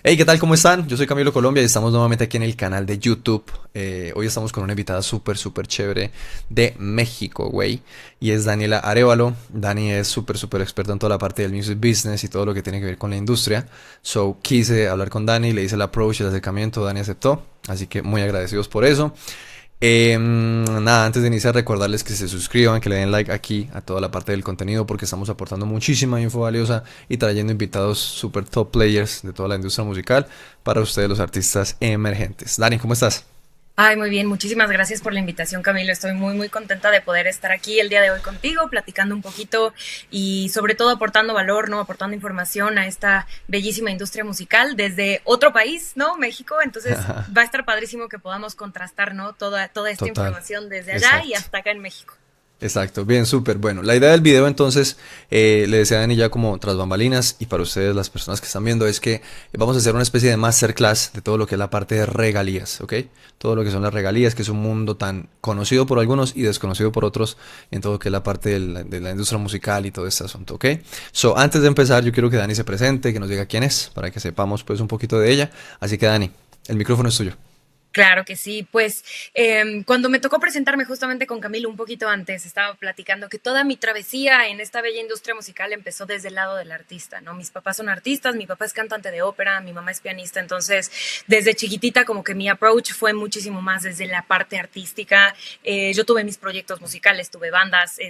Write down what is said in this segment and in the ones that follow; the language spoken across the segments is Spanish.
Hey, ¿qué tal? ¿Cómo están? Yo soy Camilo Colombia y estamos nuevamente aquí en el canal de YouTube. Hoy estamos con una invitada súper chévere de México, güey. Y es Daniela Arevalo. Dani es súper experta en toda la parte del music business y todo lo que tiene que ver con la industria. So, quise hablar con Dani, le hice el approach, el acercamiento, Dani aceptó. Así que muy agradecidos por eso. Nada, antes de iniciar recordarles que se suscriban, que le den like aquí a toda la parte del contenido porque estamos aportando muchísima info valiosa y trayendo invitados super top players de toda la industria musical para ustedes los artistas emergentes. Dani, ¿cómo estás? Ay, muy bien, muchísimas gracias por la invitación, Camilo. Estoy muy contenta de poder estar aquí el día de hoy contigo, platicando un poquito y sobre todo aportando valor, ¿no? Aportando información a esta bellísima industria musical desde otro país, ¿no? México. Entonces va a estar padrísimo que podamos contrastar, ¿no? Toda esta Total, información desde allá y exacto. hasta acá en México. Exacto, bien, súper. Bueno, la idea del video entonces, le decía a Dani ya como tras bambalinas y para ustedes las personas que están viendo es que vamos a hacer una especie de masterclass de todo lo que es la parte de regalías, ¿ok? Todo lo que son las regalías, que es un mundo tan conocido por algunos y desconocido por otros en todo lo que es la parte de la industria musical y todo este asunto, ¿ok? So, antes de empezar yo quiero que Dani se presente, que nos diga quién es, para que sepamos pues un poquito de ella. Así que Dani, el micrófono es tuyo. Claro que sí, pues cuando me tocó presentarme justamente con Camilo un poquito antes, estaba platicando que toda mi travesía en esta bella industria musical empezó desde el lado del artista, ¿no? Mis papás son artistas, mi papá es cantante de ópera, mi mamá es pianista, entonces desde chiquitita como que mi approach fue muchísimo más desde la parte artística. Yo tuve mis proyectos musicales, tuve bandas,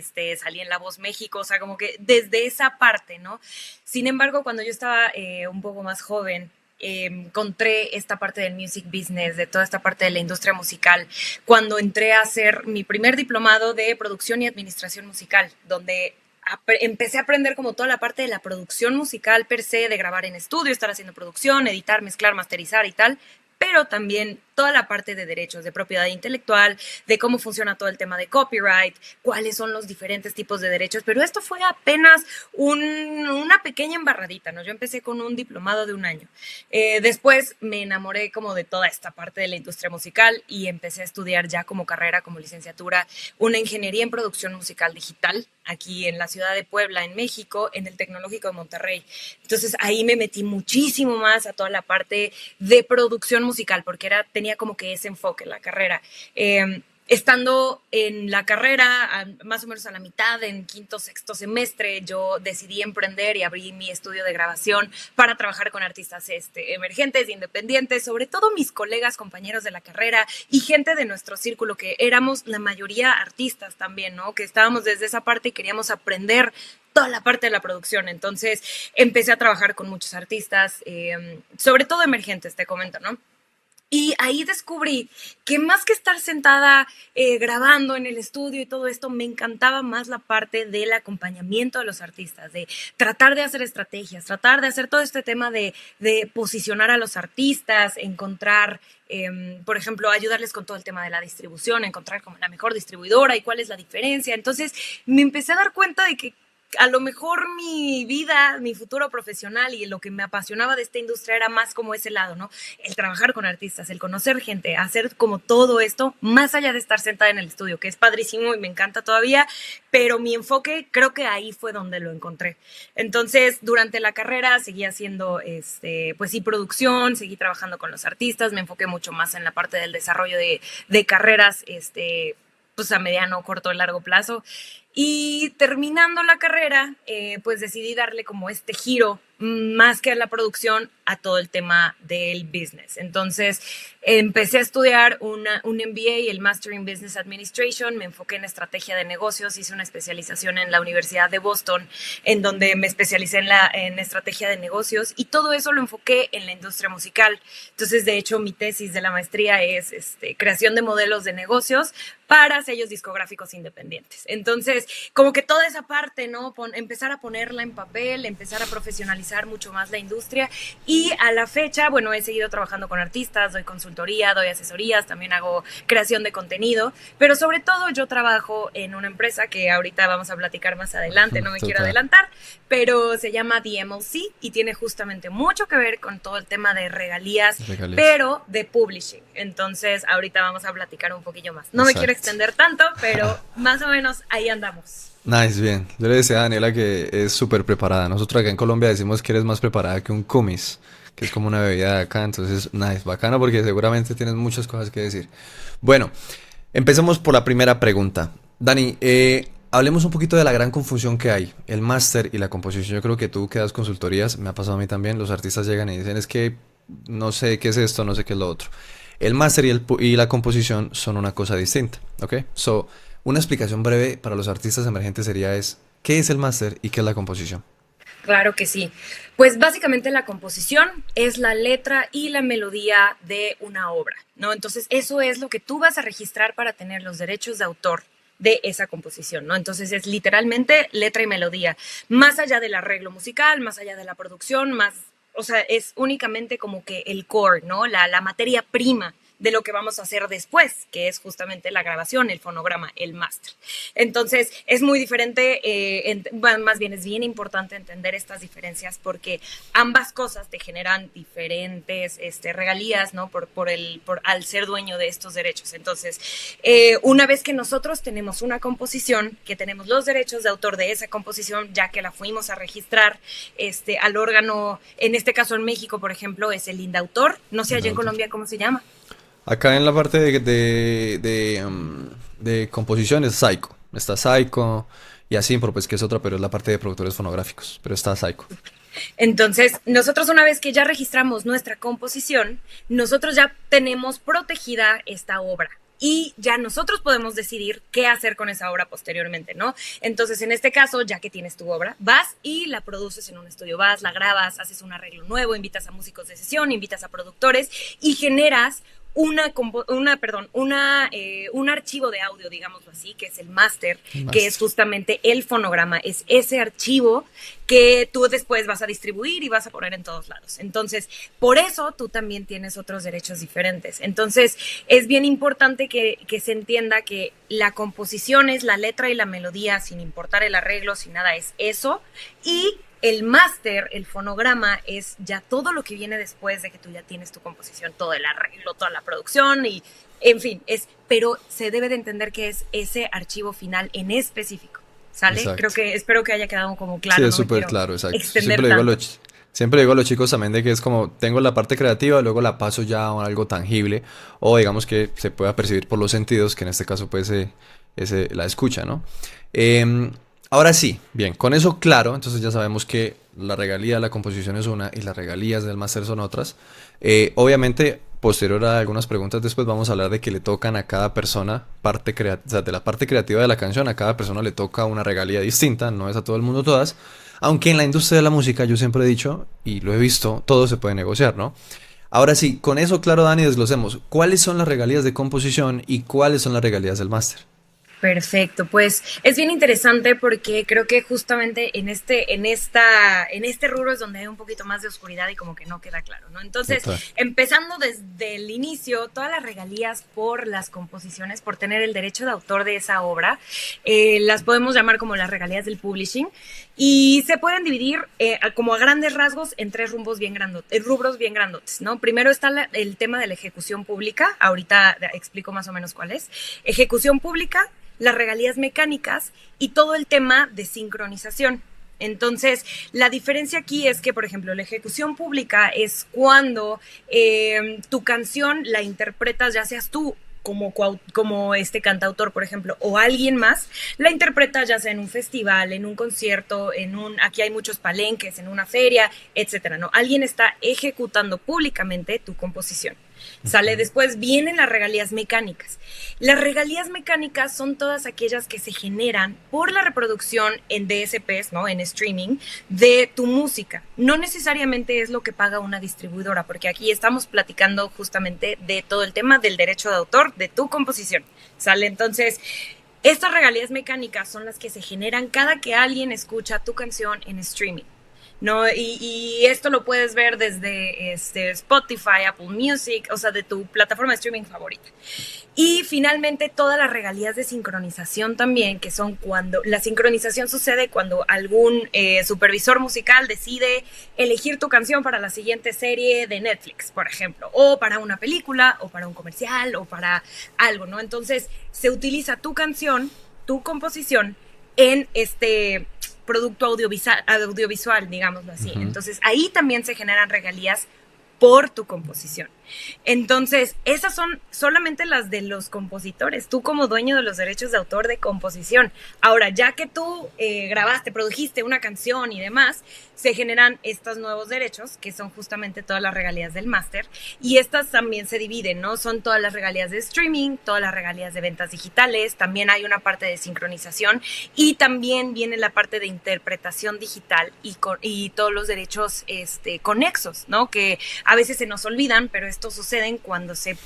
salí en La Voz México, o sea, como que desde esa parte, ¿no? Sin embargo, cuando yo estaba un poco más joven, encontré esta parte del music business, de toda esta parte de la industria musical, cuando entré a hacer mi primer diplomado de producción y administración musical, donde empecé a aprender como toda la parte de la producción musical per se, de grabar en estudio, estar haciendo producción, editar, mezclar, masterizar y tal, pero también toda la parte de derechos, de propiedad intelectual, de cómo funciona todo el tema de copyright, cuáles son los diferentes tipos de derechos, pero esto fue apenas una pequeña embarradita, ¿no? Yo empecé con un diplomado de un año. Después me enamoré como de toda esta parte de la industria musical y empecé a estudiar ya como carrera, como licenciatura, una ingeniería en producción musical digital aquí en la ciudad de Puebla, en México, en el Tecnológico de Monterrey. Entonces ahí me metí muchísimo más a toda la parte de producción musical, porque tenía como que ese enfoque en la carrera. Estando en la carrera, más o menos a la mitad, en quinto, sexto semestre, yo decidí emprender y abrí mi estudio de grabación para trabajar con artistas emergentes, independientes, sobre todo mis colegas, compañeros de la carrera y gente de nuestro círculo, que éramos la mayoría artistas también, ¿no? Que estábamos desde esa parte y queríamos aprender toda la parte de la producción. Entonces empecé a trabajar con muchos artistas, sobre todo emergentes, te comento, ¿no? Y ahí descubrí que más que estar sentada grabando en el estudio y todo esto, me encantaba más la parte del acompañamiento de los artistas, de tratar de hacer estrategias, tratar de hacer todo este tema de posicionar a los artistas, encontrar, por ejemplo, ayudarles con todo el tema de la distribución, encontrar como la mejor distribuidora y cuál es la diferencia. Entonces me empecé a dar cuenta de que a lo mejor mi vida, mi futuro profesional y lo que me apasionaba de esta industria era más como ese lado, ¿no? El trabajar con artistas, el conocer gente, hacer como todo esto, más allá de estar sentada en el estudio, que es padrísimo y me encanta todavía, pero mi enfoque creo que ahí fue donde lo encontré. Entonces, durante la carrera seguí haciendo, pues sí, producción, seguí trabajando con los artistas, me enfoqué mucho más en la parte del desarrollo de carreras, pues a mediano, corto, largo plazo. Y terminando la carrera, pues decidí darle como este giro, más que a la producción, a todo el tema del business. Entonces, empecé a estudiar un MBA, el Master in Business Administration, me enfoqué en estrategia de negocios, hice una especialización en la Universidad de Boston, en donde me especialicé en estrategia de negocios, y todo eso lo enfoqué en la industria musical. Entonces, de hecho, mi tesis de la maestría es creación de modelos de negocios para sellos discográficos independientes. Entonces, como que toda esa parte, ¿no? Empezar a ponerla en papel, empezar a profesionalizar mucho más la industria, y a la fecha, bueno, he seguido trabajando con artistas, doy consultoría, doy asesorías, también hago creación de contenido, pero sobre todo yo trabajo en una empresa que ahorita vamos a platicar más adelante, no me quiero Total, adelantar, pero se llama DMLC y tiene justamente mucho que ver con todo el tema de regalías, regalías. pero de publishing. Entonces, ahorita vamos a platicar un poquillo más. No me quiero Exacto. extender tanto, pero más o menos ahí andamos. Nice, bien. Yo le decía a Daniela que es súper preparada. Nosotros acá en Colombia decimos que eres más preparada que un cumis. que es como una bebida de acá, entonces, nada, es bacano porque seguramente tienes muchas cosas que decir. Bueno, empecemos por la primera pregunta. Dani, hablemos un poquito de la gran confusión que hay, el máster y la composición. Yo creo que tú que das consultorías, me ha pasado a mí también, los artistas llegan y dicen, es que no sé qué es esto, no sé qué es lo otro. El máster y la composición son una cosa distinta, ¿ok? So, una explicación breve para los artistas emergentes sería es, ¿qué es el máster y qué es la composición? Claro que sí. Pues básicamente la composición es la letra y la melodía de una obra, ¿no? Entonces eso es lo que tú vas a registrar para tener los derechos de autor de esa composición, ¿no? Entonces es literalmente letra y melodía, más allá del arreglo musical, más allá de la producción, más, o sea, es únicamente como que el core, ¿no? La materia prima de lo que vamos a hacer después, que es justamente la grabación, el fonograma, el máster. Entonces, es muy diferente, más bien es bien importante entender estas diferencias porque ambas cosas te generan diferentes regalías, ¿no? Al ser dueño de estos derechos. Entonces, una vez que nosotros tenemos una composición, que tenemos los derechos de autor de esa composición, ya que la fuimos a registrar al órgano, en este caso en México, por ejemplo, es el INDAUTOR, no sé El allá en autor. Colombia cómo se llama. Acá en la parte de composición es Psycho. Está Psycho y así, pero pues que es otra, pero es la parte de productores fonográficos. Pero está Psycho. Entonces, nosotros una vez que ya registramos nuestra composición, nosotros ya tenemos protegida esta obra. Y ya nosotros podemos decidir qué hacer con esa obra posteriormente, ¿no? Entonces, en este caso, ya que tienes tu obra, vas y la produces en un estudio, vas, la grabas, haces un arreglo nuevo, invitas a músicos de sesión, invitas a productores y generas un archivo de audio, digámoslo así, que es el máster, El que es máster. justamente el fonograma, es ese archivo que tú después vas a distribuir y vas a poner en todos lados. Entonces, por eso tú también tienes otros derechos diferentes. Entonces, es bien importante que se entienda que la composición es la letra y la melodía, sin importar el arreglo, sin nada, es eso. Y el máster, el fonograma, es ya todo lo que viene después de que tú ya tienes tu composición, todo el arreglo, toda la producción y, en fin, pero se debe de entender que es ese archivo final en específico, ¿sale? Exacto. Espero que haya quedado como Sí, claro, es no me súper quiero claro, exacto. Yo extender tanto. siempre digo a los chicos también de que es como, tengo la parte creativa, luego la paso ya a algo tangible, o digamos que se pueda percibir por los sentidos, que en este caso pues la escucha, ¿no? Em, Ahora sí, bien, con eso claro, entonces ya sabemos que la regalía de la composición es una y las regalías del máster son otras. Obviamente, posterior a algunas preguntas después vamos a hablar de que le tocan a cada persona o sea, de la parte creativa de la canción, a cada persona le toca una regalía distinta, no es a todo el mundo todas, aunque en la industria de la música yo siempre he dicho, y lo he visto, todo se puede negociar, ¿no? Ahora sí, con eso claro, Dani, desglosemos. ¿Cuáles son las regalías de composición y cuáles son las regalías del máster? Perfecto, pues es bien interesante porque creo que justamente en este rubro es donde hay un poquito más de oscuridad y como que no queda claro, ¿no? Entonces, Total. empezando desde el inicio, todas las regalías por las composiciones, por tener el derecho de autor de esa obra, las podemos llamar como las regalías del publishing y se pueden dividir como a grandes rasgos en tres rubros bien grandotes, ¿no? Primero está el tema de la ejecución pública, ahorita explico más o menos cuál es. Ejecución pública, las regalías mecánicas y todo el tema de sincronización. Entonces, la diferencia aquí es que, por ejemplo, la ejecución pública es cuando tu canción la interpretas, ya seas tú como este cantautor, por ejemplo, o alguien más, la interpreta ya sea en un festival, en un concierto, aquí hay muchos palenques, en una feria, etcétera, ¿no? Alguien está ejecutando públicamente tu composición. Sale después, vienen las regalías mecánicas. Las regalías mecánicas son todas aquellas que se generan por la reproducción en DSPs, ¿no? En streaming, de tu música. No necesariamente es lo que paga una distribuidora, porque aquí estamos platicando justamente de todo el tema del derecho de autor de tu composición. ¿Sale? Entonces, estas regalías mecánicas son las que se generan cada que alguien escucha tu canción en streaming. ¿No? Y esto lo puedes ver desde Spotify, Apple Music, o sea, de tu plataforma de streaming favorita. Y finalmente todas las regalías de sincronización también, que son cuando la sincronización sucede cuando algún supervisor musical decide elegir tu canción para la siguiente serie de Netflix, por ejemplo, o para una película, o para un comercial, o para algo, ¿no? Entonces se utiliza tu canción, tu composición, en producto audiovisual, digámoslo así. Ujú. Entonces, ahí también se generan regalías por tu composición. Entonces, esas son solamente las de los compositores, tú como dueño de los derechos de autor de composición. Ahora, ya que tú grabaste, produjiste una canción y demás, se generan estos nuevos derechos, que son justamente todas las regalías del máster, y estas también se dividen, ¿no? Son todas las regalías de streaming, todas las regalías de ventas digitales, también hay una parte de sincronización, y también viene la parte de interpretación digital y todos los derechos conexos, ¿no? Que a veces se nos olvidan, pero esto sucede cuando se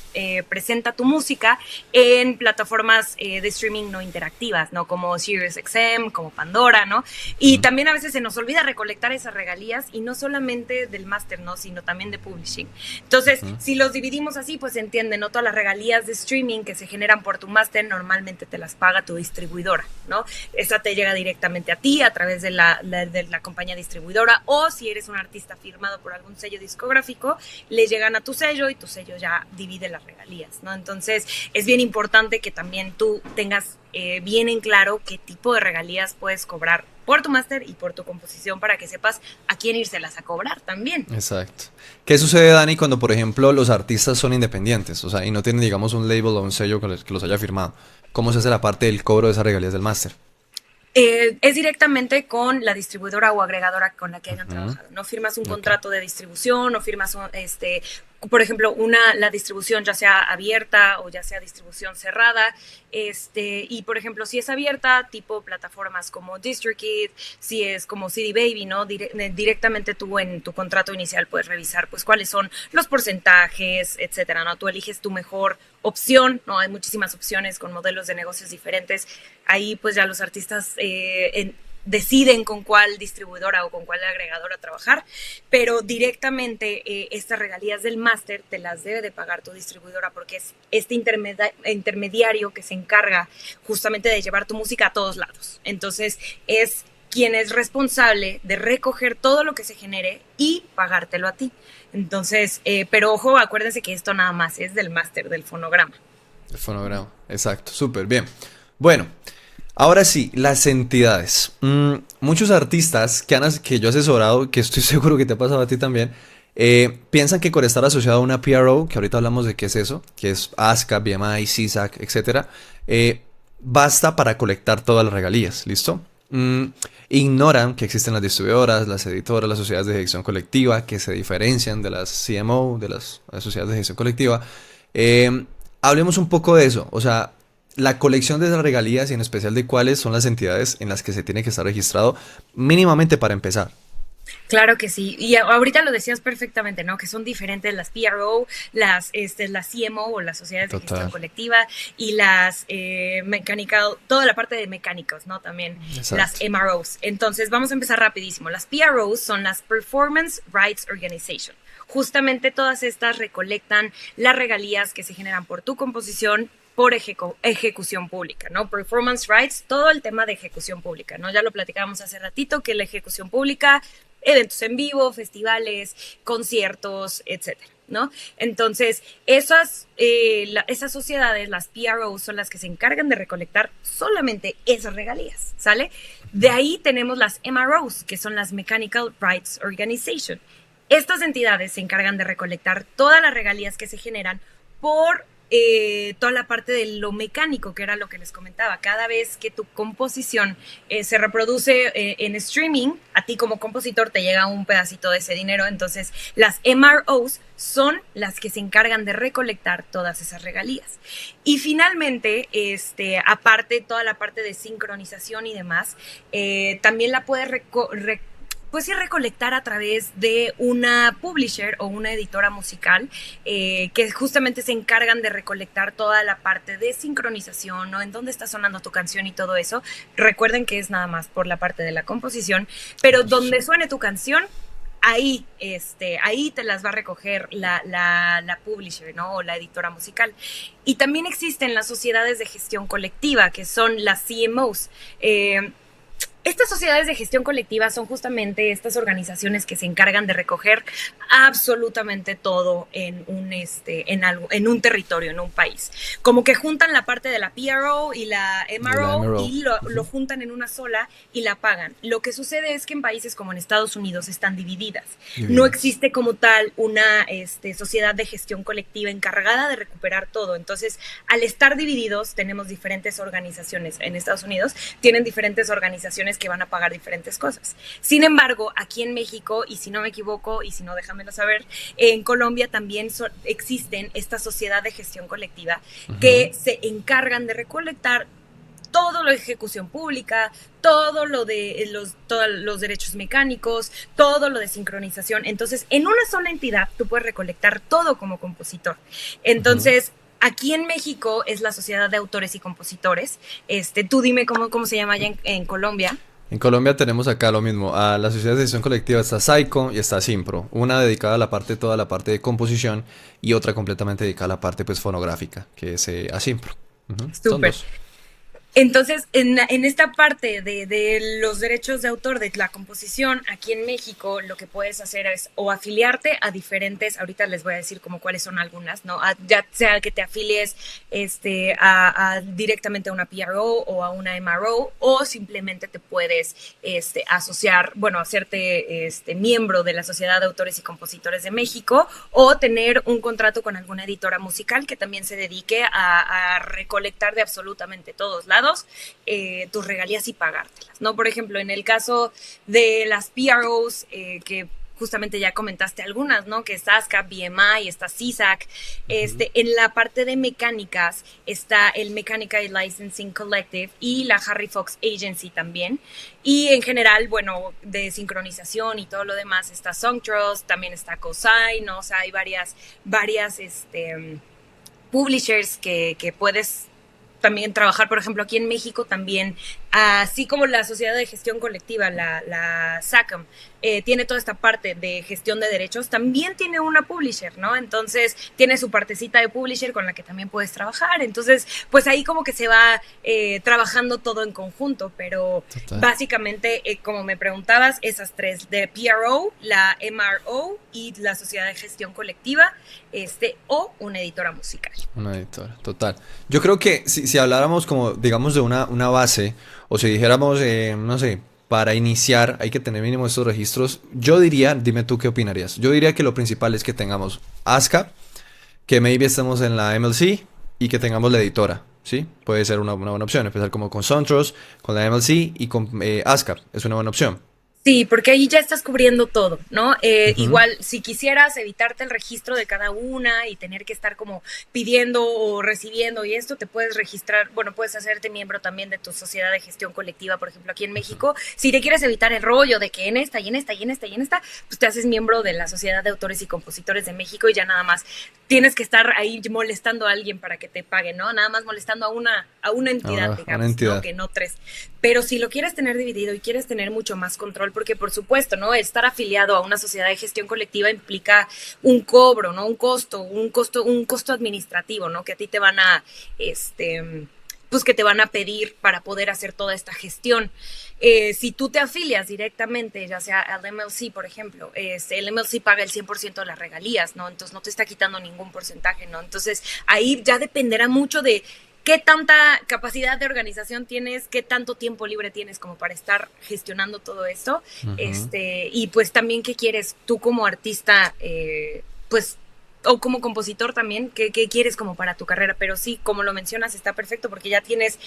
presenta tu música en plataformas de streaming no interactivas, ¿no? Como SiriusXM, como Pandora, ¿no? Y también a veces se nos olvida recolectar esas regalías, y no solamente del máster, ¿no? Sino también de publishing. Entonces, si los dividimos así, pues se entiende, ¿no? Todas las regalías de streaming que se generan por tu máster normalmente te las paga tu distribuidora, ¿no? Esa te llega directamente a ti a través de la compañía distribuidora, o si eres un artista firmado por algún sello discográfico, le llegan a tu sello y tu sello ya divide las regalías, ¿no? Entonces, es bien importante que también tú tengas bien en claro qué tipo de regalías puedes cobrar por tu máster y por tu composición, para que sepas a quién írselas a cobrar también. Exacto. ¿Qué sucede, Dani, cuando, por ejemplo, los artistas son independientes? O sea, y no tienen, digamos, un label o un sello que los haya firmado. ¿Cómo se hace la parte del cobro de esas regalías del máster? Es directamente con la distribuidora o agregadora con la que hayan trabajado. No firmas un contrato de distribución, no firmas por ejemplo, la distribución ya sea abierta o ya sea distribución cerrada. Y por ejemplo, si es abierta, tipo plataformas como DistroKid, si es como CD Baby, ¿no? Directamente tú en tu contrato inicial puedes revisar pues cuáles son los porcentajes, etcétera, ¿no? Tú eliges tu mejor opción, ¿no? Hay muchísimas opciones con modelos de negocios diferentes. Ahí pues ya los artistas deciden con cuál distribuidora o con cuál agregadora trabajar, pero directamente estas regalías del máster te las debe de pagar tu distribuidora, porque es este intermediario que se encarga justamente de llevar tu música a todos lados. Entonces es quien es responsable de recoger todo lo que se genere y pagártelo a ti. Entonces, pero ojo, acuérdense que esto nada más es del máster, del fonograma. El fonograma, exacto, súper bien. Bueno, ahora sí, las entidades. Muchos artistas que yo he asesorado, que estoy seguro que te ha pasado a ti también, piensan que por estar asociado a una PRO, que ahorita hablamos de qué es eso, que es ASCAP, BMI, SESAC, etcétera, basta para colectar todas las regalías, ¿listo? Ignoran que existen las distribuidoras, las editoras, las sociedades de gestión colectiva, que se diferencian de las CMO, de las sociedades de gestión colectiva. Hablemos un poco de eso, o sea, la colección de esas regalías, y en especial de cuáles son las entidades en las que se tiene que estar registrado mínimamente para empezar. Claro que sí, y ahorita lo decías perfectamente, ¿no? Que son diferentes las PRO, las CMO o las sociedades de gestión Total. colectiva, y las mechanical, toda la parte de mecánicos, ¿no? También Exacto. las MROs. Entonces vamos a empezar rapidísimo. Las PROs son las Performance Rights Organization. Justamente todas estas recolectan las regalías que se generan por tu composición, por ejecución pública, ¿no? Performance rights, todo el tema de ejecución pública, ¿no? Ya lo platicábamos hace ratito, que la ejecución pública, eventos en vivo, festivales, conciertos, etcétera, ¿no? Entonces, esas sociedades, las PROs, son las que se encargan de recolectar solamente esas regalías, ¿sale? De ahí tenemos las MROs, que son las Mechanical Rights Organization. Estas entidades se encargan de recolectar todas las regalías que se generan por toda la parte de lo mecánico, que era lo que les comentaba. Cada vez que tu composición se reproduce en streaming, a ti como compositor te llega un pedacito de ese dinero. Entonces las MROs son las que se encargan de recolectar todas esas regalías. Y finalmente, aparte toda la parte de sincronización y demás, también la puedes pues sí, recolectar a través de una publisher o una editora musical, que justamente se encargan de recolectar toda la parte de sincronización, ¿no? En dónde está sonando tu canción y todo eso. Recuerden que es nada más por la parte de la composición, pero donde suene tu canción, ahí te las va a recoger la publisher, ¿no? O la editora musical. Y también existen las sociedades de gestión colectiva, que son las CMOs. Estas sociedades de gestión colectiva son justamente estas organizaciones que se encargan de recoger absolutamente todo en en un territorio, en un país. Como que juntan la parte de la PRO y la De la MRO MRO. y lo juntan en una sola y la pagan. Lo que sucede es que en países como en Estados Unidos están divididas. No Divididas. existe como tal una sociedad de gestión colectiva encargada de recuperar todo. Entonces, al estar divididos, tenemos diferentes organizaciones. En Estados Unidos tienen diferentes organizaciones que van a pagar diferentes cosas. Sin embargo, aquí en México, y si no me equivoco, y si no, déjamelo saber, en Colombia también existen esta sociedad de gestión colectiva Ujú. que se encargan de recolectar todo lo de ejecución pública, todo lo de todos los derechos mecánicos, todo lo de sincronización. Entonces, en una sola entidad tú puedes recolectar todo como compositor. Ujú. Entonces, aquí en México es la Sociedad de Autores y Compositores. Tú dime cómo se llama allá en Colombia. En Colombia tenemos acá lo mismo. A la sociedad de gestión colectiva está Saico y está Simpro. Una dedicada a la parte, toda la parte de composición y otra completamente dedicada a la parte pues fonográfica, que es a Simpro. Ujú. Son Súper. dos. Entonces, en esta parte de los derechos de autor de la composición, aquí en México, lo que puedes hacer es o afiliarte a diferentes, ahorita les voy a decir como cuáles son algunas, ¿no? Ya sea que te afilies directamente a una PRO o a una MRO, o simplemente te puedes asociar, bueno, hacerte miembro de la Sociedad de Autores y Compositores de México, o tener un contrato con alguna editora musical que también se dedique a recolectar de absolutamente todos lados tus regalías y pagártelas, ¿no? Por ejemplo, en el caso de las PROs, que justamente ya comentaste algunas, ¿no? Que está ASCAP, BMI, está CISAC. Ujú. En la parte de mecánicas está el Mechanical Licensing Collective y la Harry Fox Agency también. Y en general, bueno, de sincronización y todo lo demás está Songtrust, también está COSAI, ¿no? O sea, hay varias publishers que puedes también trabajar, por ejemplo, aquí en México también, así como la sociedad de gestión colectiva, la SACAM, tiene toda esta parte de gestión de derechos, también tiene una publisher, ¿no? Entonces, tiene su partecita de publisher con la que también puedes trabajar. Entonces, pues ahí como que se va trabajando todo en conjunto, pero Total. básicamente, como me preguntabas, esas tres, de PRO, la MRO y la sociedad de gestión colectiva, o una editora musical. Una editora, total. Yo creo que si habláramos como, digamos, de una base, o si dijéramos, no sé, para iniciar hay que tener mínimo estos registros, yo diría, dime tú qué opinarías, yo diría que lo principal es que tengamos ASCAP, que maybe estemos en la MLC y que tengamos la editora, ¿sí? Puede ser una buena opción, empezar como con Sontros, con la MLC y con ASCAP, es una buena opción. Sí, porque ahí ya estás cubriendo todo, ¿no? Ujú. Igual, si quisieras evitarte el registro de cada una y tener que estar como pidiendo o recibiendo y esto, te puedes registrar, bueno, puedes hacerte miembro también de tu sociedad de gestión colectiva, por ejemplo, aquí en México. Si te quieres evitar el rollo de que en esta y en esta y en esta y en esta, pues te haces miembro de la Sociedad de Autores y Compositores de México y ya nada más tienes que estar ahí molestando a alguien para que te pague, ¿no? Nada más molestando a una entidad, A una digamos, ¿no? entidad. Que no tres. Pero si lo quieres tener dividido y quieres tener mucho más control, porque por supuesto, ¿no? Estar afiliado a una sociedad de gestión colectiva implica un cobro, ¿no? Un costo administrativo, ¿no? Que a ti te van pues que te van a pedir para poder hacer toda esta gestión. Si tú te afilias directamente, ya sea al MLC, por ejemplo, el MLC paga el 100% de las regalías, ¿no? Entonces no te está quitando ningún porcentaje, ¿no? Entonces ahí ya dependerá mucho de qué tanta capacidad de organización tienes, qué tanto tiempo libre tienes como para estar gestionando todo esto, Ujú. y pues también qué quieres tú como artista, pues o como compositor también, ¿qué quieres como para tu carrera? Pero sí, como lo mencionas, está perfecto porque ya tienes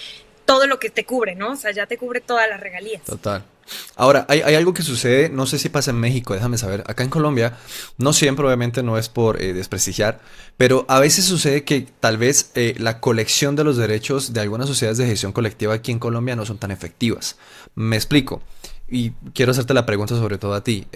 todo lo que te cubre, ¿no? O sea, ya te cubre todas las regalías. Total. Ahora, hay algo que sucede, no sé si pasa en México, déjame saber. Acá en Colombia, no siempre, obviamente, no es por desprestigiar, pero a veces sucede que tal vez la colección de los derechos de algunas sociedades de gestión colectiva aquí en Colombia no son tan efectivas. Me explico. Y quiero hacerte la pregunta sobre todo a ti.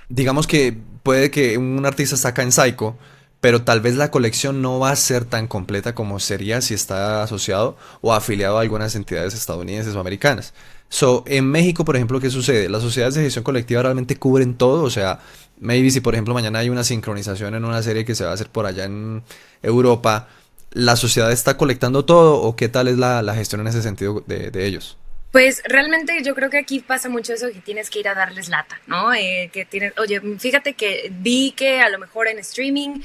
Digamos que puede que un artista está acá en Psycho, pero tal vez la colección no va a ser tan completa como sería si está asociado o afiliado a algunas entidades estadounidenses o americanas. So, en México, por ejemplo, ¿qué sucede? Las sociedades de gestión colectiva realmente cubren todo, o sea, maybe si por ejemplo mañana hay una sincronización en una serie que se va a hacer por allá en Europa, ¿la sociedad está colectando todo o qué tal es la gestión en ese sentido de ellos? Pues realmente yo creo que aquí pasa mucho eso que tienes que ir a darles lata, ¿no? Que tienes, oye, fíjate que vi que a lo mejor en streaming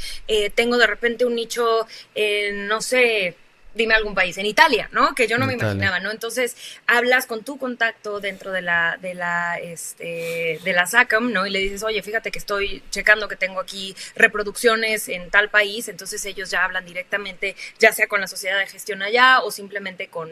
tengo de repente un nicho, no sé, dime algún país, en Italia, ¿no? Que yo no En me Italia. imaginaba, ¿no? Entonces hablas con tu contacto dentro de la SACAM, ¿no? Y le dices, oye, fíjate que estoy checando que tengo aquí reproducciones en tal país, entonces ellos ya hablan directamente, ya sea con la sociedad de gestión allá o simplemente con,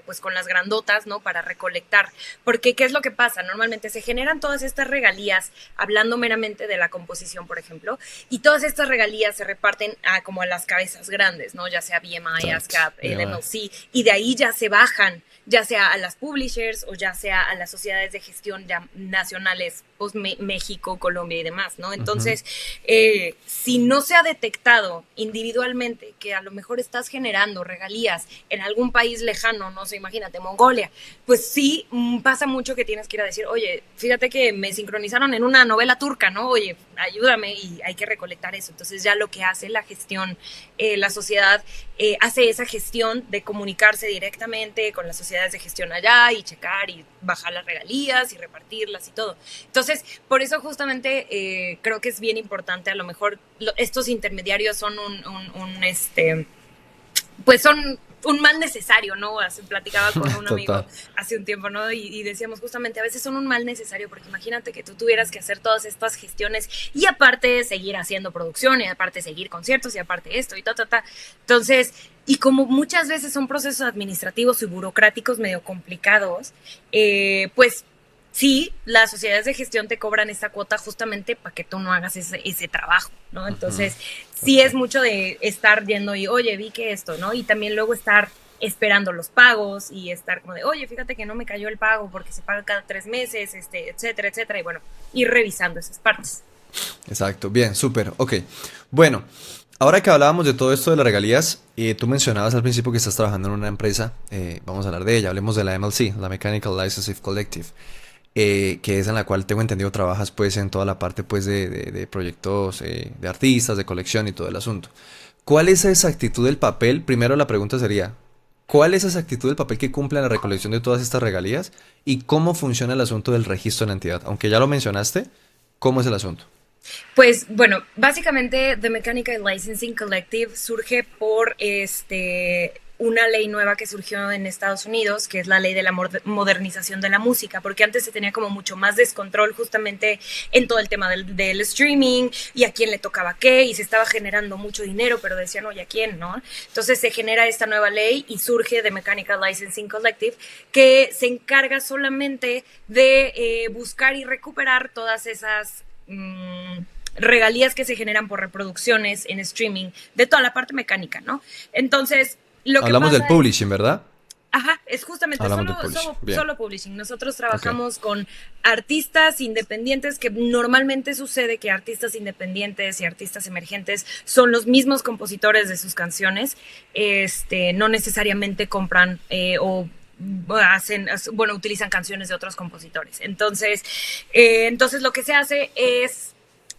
pues con las grandotas, ¿no? Para recolectar. Porque, ¿qué es lo que pasa? Normalmente se generan todas estas regalías, hablando meramente de la composición, por ejemplo, y todas estas regalías se reparten a como a las cabezas grandes, ¿no? Ya sea BMI, Exacto. ASCAP, el Bien, MLC, y de ahí ya se bajan, ya sea a las publishers o ya sea a las sociedades de gestión ya nacionales, pues México, Colombia y demás, ¿no? ujú. Entonces, si no se ha detectado individualmente que a lo mejor estás generando regalías en algún país lejano, no sé, imagínate, Mongolia, pues sí pasa mucho que tienes que ir a decir, oye, fíjate que me sincronizaron en una novela turca, ¿no? Oye, ayúdame y hay que recolectar eso. Entonces ya lo que hace la gestión, la sociedad hace esa gestión de comunicarse directamente con las sociedades de gestión allá y checar y bajar las regalías y repartirlas y todo. Entonces, por eso justamente creo que es bien importante, a lo mejor estos intermediarios son pues son un mal necesario, ¿no? Así platicaba con un amigo Total. hace un tiempo, ¿no? Y decíamos justamente, a veces son un mal necesario, porque imagínate que tú tuvieras que hacer todas estas gestiones y aparte seguir haciendo producción, y aparte seguir conciertos, y aparte esto, y ta, ta, ta. Entonces, y como muchas veces son procesos administrativos y burocráticos medio complicados, pues sí, las sociedades de gestión te cobran esa cuota justamente para que tú no hagas ese trabajo, ¿no? Ujú. Entonces, sí es Total. mucho de estar yendo y, oye, vi que esto, ¿no? Y también luego estar esperando los pagos y estar como de, oye, fíjate que no me cayó el pago porque se paga cada 3 meses, etcétera, etcétera. Y bueno, ir revisando esas partes. Exacto. Bien, súper. Ok. Bueno, ahora que hablábamos de todo esto de las regalías, tú mencionabas al principio que estás trabajando en una empresa, vamos a hablar de ella, hablemos de la MLC, la Mechanical Licensing Collective, que es en la cual tengo entendido trabajas pues en toda la parte pues de proyectos de artistas, de colección y todo el asunto. ¿Cuál es esa exactitud del papel? Primero la pregunta sería, ¿cuál es esa exactitud del papel que cumple en la recolección de todas estas regalías? ¿Y cómo funciona el asunto del registro en la entidad? Aunque ya lo mencionaste, ¿cómo es el asunto? Pues bueno, básicamente The Mechanical Licensing Collective surge por una ley nueva que surgió en Estados Unidos, que es la ley de la modernización de la música, porque antes se tenía como mucho más descontrol justamente en todo el tema del streaming y a quién le tocaba qué, y se estaba generando mucho dinero, pero decían, oye, ¿a quién, no? Entonces se genera esta nueva ley y surge The Mechanical Licensing Collective, que se encarga solamente de buscar y recuperar todas esas regalías que se generan por reproducciones en streaming de toda la parte mecánica, ¿no? Entonces, lo que Hablamos del pasa es, publishing, ¿verdad? ajá, es justamente Hablamos solo, del publishing. solo, Bien. solo publishing. Nosotros Ok. trabajamos con artistas independientes, que normalmente sucede que artistas independientes y artistas emergentes son los mismos compositores de sus canciones, no necesariamente compran o hacen, bueno, utilizan canciones de otros compositores. Entonces lo que se hace es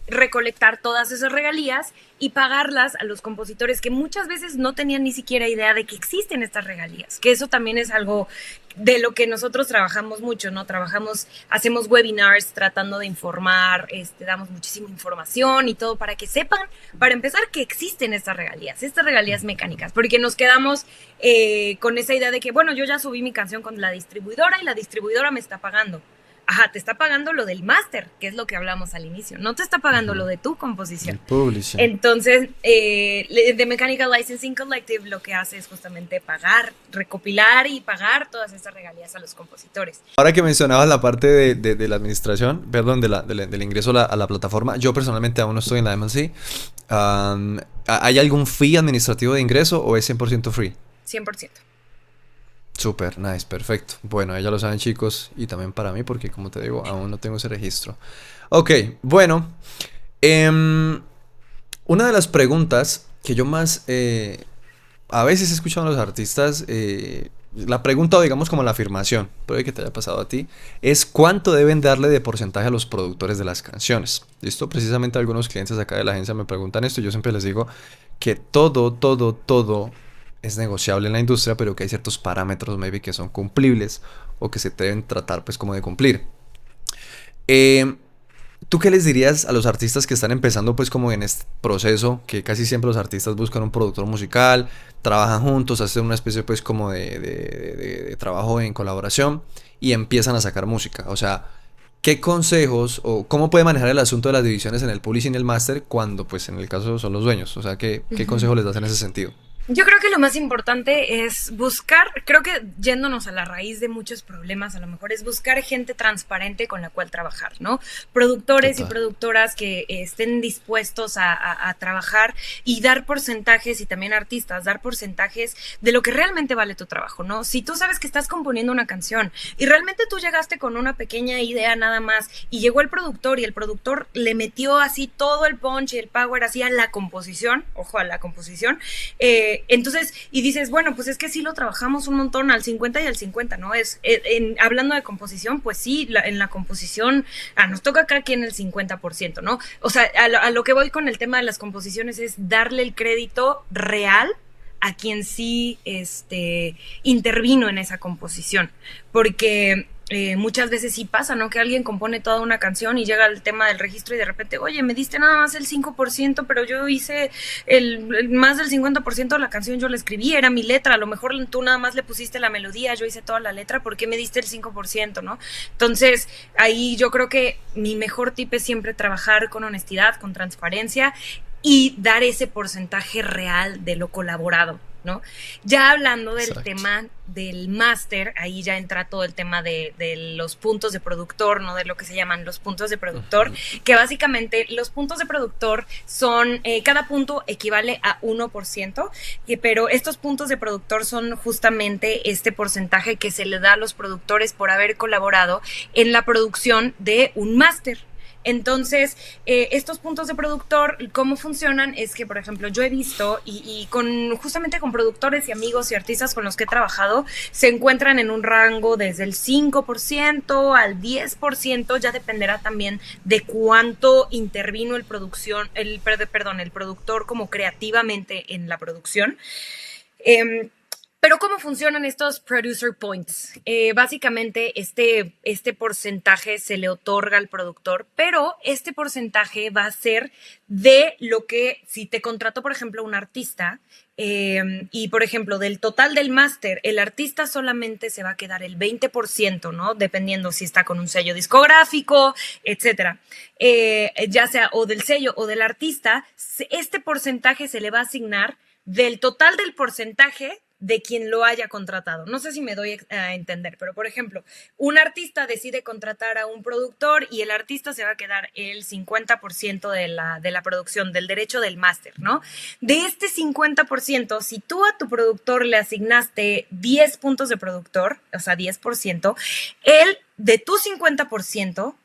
recolectar todas esas regalías y pagarlas a los compositores que muchas veces no tenían ni siquiera idea de que existen estas regalías, que eso también es algo de lo que nosotros trabajamos mucho, ¿no? Trabajamos, hacemos webinars tratando de informar, damos muchísima información y todo para que sepan, para empezar, que existen estas regalías mecánicas, porque nos quedamos con esa idea de que, bueno, yo ya subí mi canción con la distribuidora y la distribuidora me está pagando. Ajá, te está pagando lo del máster, que es lo que hablamos al inicio, no te está pagando lo Ujú. de tu El composición. publishing. Entonces, The Mechanical Licensing Collective lo que hace es justamente pagar, recopilar y pagar todas estas regalías a los compositores. Ahora que mencionabas la parte de la administración, perdón, del ingreso a la plataforma, yo personalmente aún no estoy en la MLC. ¿Hay algún fee administrativo de ingreso o es 100% free? 100%. Super, nice, perfecto. Bueno, ya lo saben chicos y también para mí porque como te digo, aún no tengo ese registro. Ok, bueno. em, una de las preguntas que yo más a veces he escuchado a los artistas, la pregunta o digamos como la afirmación, puede que te haya pasado a ti, es cuánto deben darle de porcentaje a los productores de las canciones. Listo, precisamente algunos clientes acá de la agencia me preguntan esto y yo siempre les digo que todo es negociable en la industria, pero que hay ciertos parámetros maybe que son cumplibles o que se deben tratar pues como de cumplir. Eh, ¿Tú qué les dirías a los artistas que están empezando pues como en este proceso, que casi siempre los artistas buscan un productor musical, trabajan juntos, hacen una especie pues como de trabajo en colaboración y empiezan a sacar música? O sea, ¿qué consejos o cómo puede manejar el asunto de las divisiones en el publishing y el master cuando pues en el caso son los dueños? O sea, ¿qué consejo les das en ese sentido? Yo creo que lo más importante es buscar, creo que yéndonos a la raíz de muchos problemas, a lo mejor es buscar gente transparente con la cual trabajar, ¿no? Productores y Total. productoras que estén dispuestos a trabajar y dar porcentajes, y también artistas, dar porcentajes de lo que realmente vale tu trabajo, ¿no? Si tú sabes que estás componiendo una canción y realmente tú llegaste con una pequeña idea nada más y llegó el productor y el productor le metió así todo el punch y el power así a la composición, ojo a la composición, entonces, y dices, bueno, pues es que sí lo trabajamos un montón al 50 y al 50, ¿no? Hablando de composición, pues sí, en la composición, nos toca acá aquí en el 50%, ¿no? O sea, a lo que voy con el tema de las composiciones es darle el crédito real a quien sí intervino en esa composición, porque muchas veces sí pasa, ¿no? Que alguien compone toda una canción y llega el tema del registro y de repente, oye, me diste nada más el 5%, pero yo hice más del 50% de la canción, yo la escribí, era mi letra, a lo mejor tú nada más le pusiste la melodía, yo hice toda la letra, ¿por qué me diste el 5%, no? Entonces, ahí yo creo que mi mejor tip es siempre trabajar con honestidad, con transparencia y dar ese porcentaje real de lo colaborado, ¿no? Ya hablando del Exacto. tema del máster, ahí ya entra todo el tema de los puntos de productor, ¿no? De lo que se llaman los puntos de productor, Ujú. que básicamente los puntos de productor son, cada punto equivale a 1%, pero estos puntos de productor son justamente este porcentaje que se le da a los productores por haber colaborado en la producción de un máster. Entonces, estos puntos de productor, ¿cómo funcionan? Es que, por ejemplo, yo he visto justamente con productores y amigos y artistas con los que he trabajado, se encuentran en un rango desde el 5% al 10%, ya dependerá también de cuánto intervino el productor como creativamente en la producción. Eh, pero ¿cómo funcionan estos producer points? Básicamente este porcentaje se le otorga al productor, pero este porcentaje va a ser de lo que, si te contrató, por ejemplo, un artista, y por ejemplo, del total del máster, el artista solamente se va a quedar el 20%, ¿no? Dependiendo si está con un sello discográfico, etcétera. Ya sea o del sello o del artista, este porcentaje se le va a asignar del total del porcentaje de quien lo haya contratado. No sé si me doy a entender, pero por ejemplo, un artista decide contratar a un productor y el artista se va a quedar el 50% de la producción, del derecho del máster, ¿no? De este 50%, si tú a tu productor le asignaste 10 puntos de productor, o sea, 10%, él de tu 50%,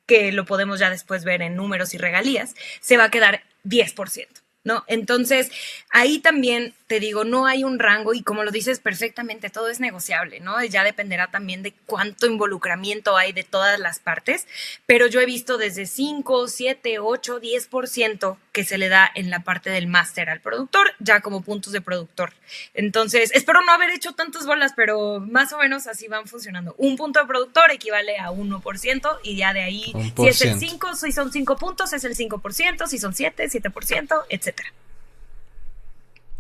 que lo podemos ya después ver en números y regalías, se va a quedar 10%. ¿No? Entonces, ahí también te digo, no hay un rango y como lo dices perfectamente, todo es negociable, ¿no? Ya dependerá también de cuánto involucramiento hay de todas las partes, pero yo he visto desde 5, 7, 8, 10% que se le da en la parte del máster al productor, ya como puntos de productor. Entonces, espero no haber hecho tantas bolas, pero más o menos así van funcionando. Un punto de productor equivale a 1% y ya de ahí, Un si por es el ciento. 5, si son 5 puntos, es el 5%, si son 7, 7%, etcétera.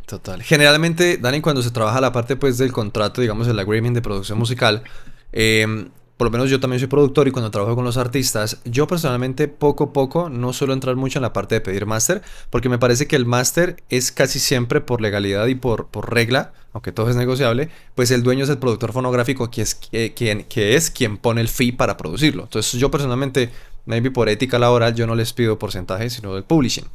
Total. Generalmente, Dani, cuando se trabaja la parte pues del contrato, digamos el agreement de producción musical, por lo menos yo también soy productor y cuando trabajo con los artistas, yo personalmente poco a poco no suelo entrar mucho en la parte de pedir máster, porque me parece que el máster es casi siempre por legalidad y por regla, aunque todo es negociable, pues el dueño es el productor fonográfico que es quien pone el fee para producirlo. Entonces yo personalmente, maybe por ética laboral, yo no les pido porcentaje, sino del publishing.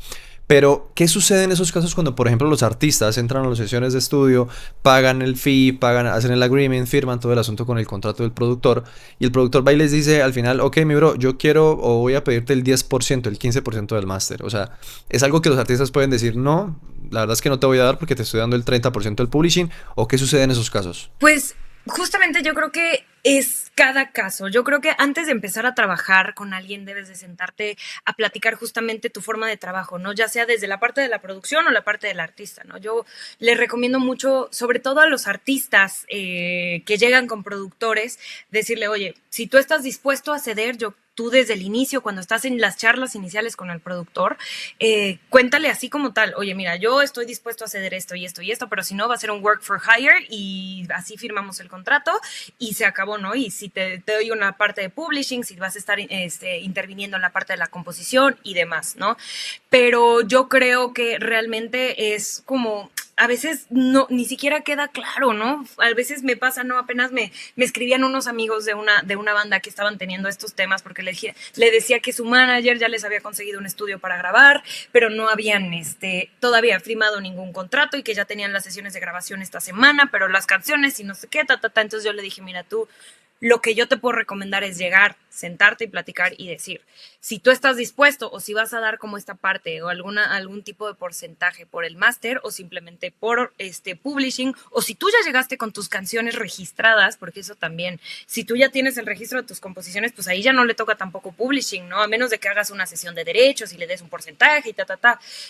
Pero, ¿qué sucede en esos casos cuando, por ejemplo, los artistas entran a las sesiones de estudio, pagan el fee, hacen el agreement, firman todo el asunto con el contrato del productor, y el productor va y les dice al final, ok, mi bro, yo quiero o voy a pedirte el 10%, el 15% del máster? O sea, es algo que los artistas pueden decir, no, la verdad es que no te voy a dar porque te estoy dando el 30% del publishing, o qué sucede en esos casos. Pues justamente yo creo que Es cada caso. Yo creo que antes de empezar a trabajar con alguien debes de sentarte a platicar justamente tu forma de trabajo, ¿no? Ya sea desde la parte de la producción o la parte del artista, ¿no? Yo les recomiendo mucho, sobre todo a los artistas que llegan con productores, decirle, oye, si tú estás dispuesto a ceder, tú desde el inicio, cuando estás en las charlas iniciales con el productor, cuéntale así como tal, oye, mira, yo estoy dispuesto a ceder esto y esto y esto, pero si no, va a ser un work for hire y así firmamos el contrato y se acabó, ¿no? Y si te doy una parte de publishing, si vas a estar interviniendo en la parte de la composición y demás, ¿no? Pero yo creo que realmente es como a veces no, ni siquiera queda claro, ¿no? A veces me pasa, ¿no? Apenas me escribían unos amigos de una banda que estaban teniendo estos temas porque le decía que su manager ya les había conseguido un estudio para grabar, pero no habían todavía firmado ningún contrato y que ya tenían las sesiones de grabación esta semana, pero las canciones y no sé qué, Entonces yo le dije, mira, tú, lo que yo te puedo recomendar es llegar, sentarte y platicar y decir, si tú estás dispuesto o si vas a dar como esta parte o algún tipo de porcentaje por el máster o simplemente por publishing, o si tú ya llegaste con tus canciones registradas, porque eso también, si tú ya tienes el registro de tus composiciones, pues ahí ya no le toca tampoco publishing, ¿no? A menos de que hagas una sesión de derechos y le des un porcentaje y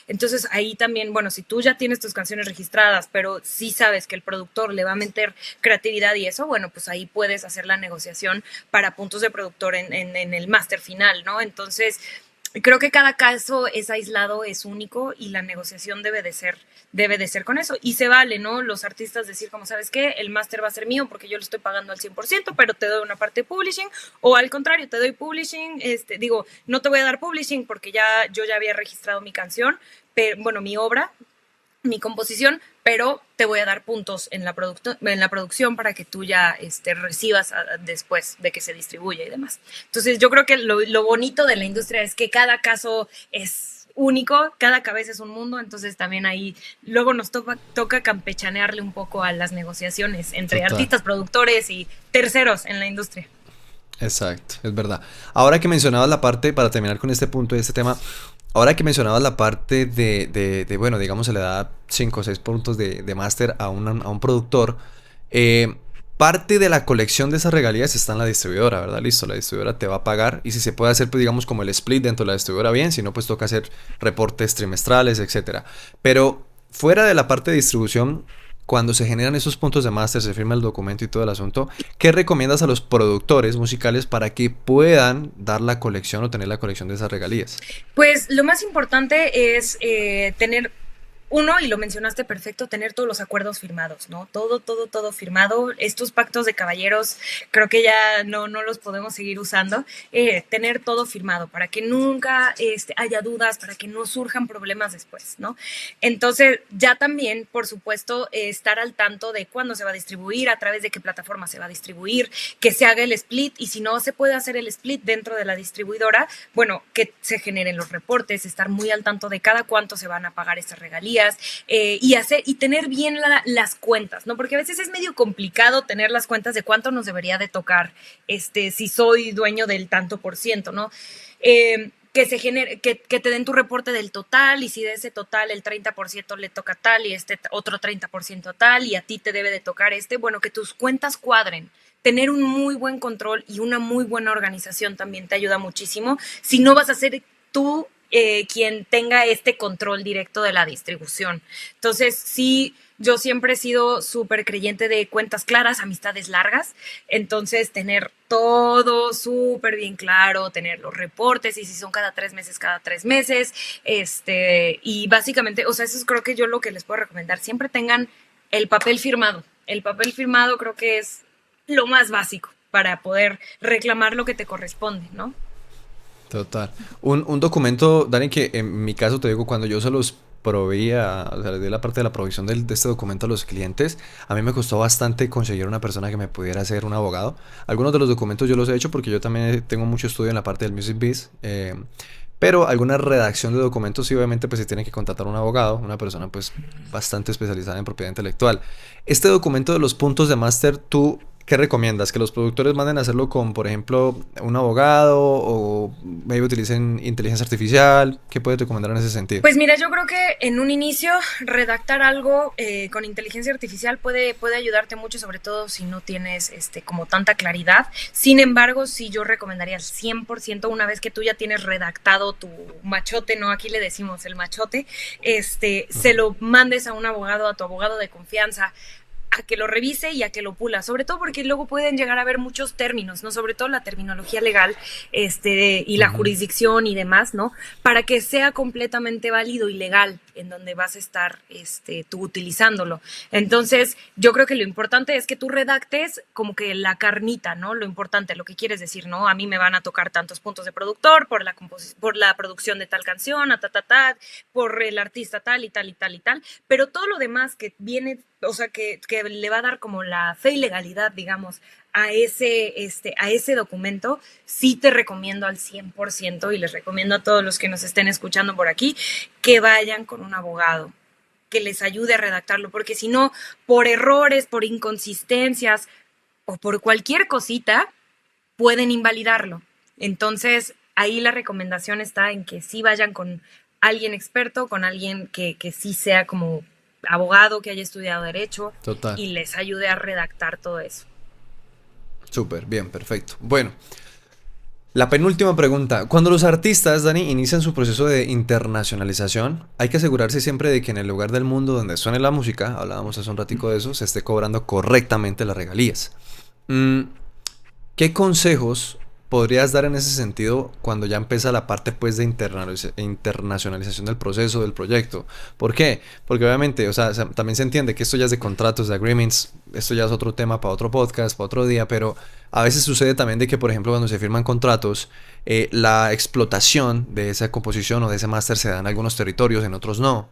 Entonces ahí también, bueno, si tú ya tienes tus canciones registradas, pero sí sabes que el productor le va a meter creatividad y eso, bueno, pues ahí puedes hacer la negociación para puntos de productor en el máster final, ¿no? Entonces, creo que cada caso es aislado, es único y la negociación debe de ser con eso. Y se vale, ¿no? Los artistas decir, como sabes qué, el máster va a ser mío porque yo lo estoy pagando al 100%, pero te doy una parte de publishing, o al contrario, te doy publishing, no te voy a dar publishing porque yo ya había registrado mi canción, pero, bueno, mi obra, mi composición, pero te voy a dar puntos en la producción para que tú ya recibas después de que se distribuya y demás. Entonces yo creo que lo bonito de la industria es que cada caso es único, cada cabeza es un mundo, entonces también ahí luego nos toca campechanearle un poco a las negociaciones entre Total. artistas, productores y terceros en la industria. Exacto, es verdad. Ahora que mencionabas la parte, para terminar con este punto de este tema, ahora que mencionabas la parte bueno, digamos, se le da 5 o 6 puntos de máster a un productor, eh, parte de la colección de esas regalías está en la distribuidora, ¿verdad? Listo, la distribuidora te va a pagar y si se puede hacer, pues digamos, como el split dentro de la distribuidora, bien, si no, pues toca hacer reportes trimestrales, etcétera. Pero fuera de la parte de distribución, cuando se generan esos puntos de máster, se firma el documento y todo el asunto, ¿qué recomiendas a los productores musicales para que puedan dar la colección o tener la colección de esas regalías? Pues lo más importante es tener uno, y lo mencionaste perfecto, tener todos los acuerdos firmados, ¿no? Todo firmado. Estos pactos de caballeros creo que ya no los podemos seguir usando. Tener todo firmado para que nunca haya dudas, para que no surjan problemas después, ¿no? Entonces, ya también, por supuesto, estar al tanto de cuándo se va a distribuir, a través de qué plataforma se va a distribuir, que se haga el split, y si no se puede hacer el split dentro de la distribuidora, bueno, que se generen los reportes, estar muy al tanto de cada cuánto se van a pagar estas regalías, y tener bien las cuentas, ¿no? Porque a veces es medio complicado tener las cuentas de cuánto nos debería de tocar, si soy dueño del tanto por ciento, ¿no? Que se genere, que te den tu reporte del total, y si de ese total el 30% le toca tal y otro 30% tal, y a ti te debe de tocar bueno, que tus cuentas cuadren. Tener un muy buen control y una muy buena organización también te ayuda muchísimo. Si no vas a ser tú quien tenga este control directo de la distribución. Entonces, sí, yo siempre he sido súper creyente de cuentas claras, amistades largas. Entonces, tener todo súper bien claro, tener los reportes, y si son cada 3 meses, cada 3 meses. Y básicamente, o sea, eso es creo que yo lo que les puedo recomendar. Siempre tengan el papel firmado. El papel firmado creo que es lo más básico para poder reclamar lo que te corresponde, ¿no? Total. Un documento, Dani, que en mi caso te digo, cuando yo se los proveía, o sea, les di la parte de la provisión de este documento a los clientes, a mí me costó bastante conseguir una persona que me pudiera ser un abogado. Algunos de los documentos yo los he hecho porque yo también tengo mucho estudio en la parte del Music Biz, pero alguna redacción de documentos sí, obviamente, pues se tiene que contratar un abogado, una persona pues bastante especializada en propiedad intelectual. Este documento de los puntos de máster, ¿tú ¿qué recomiendas? ¿Que los productores manden a hacerlo con, por ejemplo, un abogado o maybe utilicen inteligencia artificial? ¿Qué puedes recomendar en ese sentido? Pues mira, yo creo que en un inicio redactar algo con inteligencia artificial puede ayudarte mucho, sobre todo si no tienes como tanta claridad. Sin embargo, sí yo recomendaría al 100% una vez que tú ya tienes redactado tu machote, ¿no? Aquí le decimos el machote, se Ujú. lo mandes a un abogado, a tu abogado de confianza, a que lo revise y a que lo pula, sobre todo porque luego pueden llegar a haber muchos términos, ¿no? Sobre todo la terminología legal, y la Ujú. jurisdicción y demás, ¿no? Para que sea completamente válido y legal en donde vas a estar, tú utilizándolo. Entonces, yo creo que lo importante es que tú redactes como que la carnita, ¿no? Lo importante, lo que quieres decir, ¿no? A mí me van a tocar tantos puntos de productor por la producción de tal canción, por el artista tal y tal y tal y tal, pero todo lo demás que viene, o sea, que le va a dar como la fe y legalidad, digamos, a ese documento, sí te recomiendo al 100% y les recomiendo a todos los que nos estén escuchando por aquí que vayan con un abogado que les ayude a redactarlo, porque si no, por errores, por inconsistencias o por cualquier cosita, pueden invalidarlo. Entonces, ahí la recomendación está en que sí vayan con alguien experto, con alguien que sí sea como abogado, que haya estudiado derecho Total. y les ayude a redactar todo eso. Súper, bien, perfecto. Bueno, la penúltima pregunta. Cuando los artistas, Dani, inician su proceso de internacionalización, hay que asegurarse siempre de que en el lugar del mundo donde suene la música, hablábamos hace un ratico de eso, se esté cobrando correctamente las regalías. Mm, ¿Qué consejos podrías dar en ese sentido cuando ya empieza la parte pues de internacionalización del proceso, del proyecto? ¿Por qué? Porque obviamente, o sea, también se entiende que esto ya es de contratos, de agreements, esto ya es otro tema para otro podcast, para otro día, pero a veces sucede también de que, por ejemplo, cuando se firman contratos, la explotación de esa composición o de ese máster se da en algunos territorios, en otros no.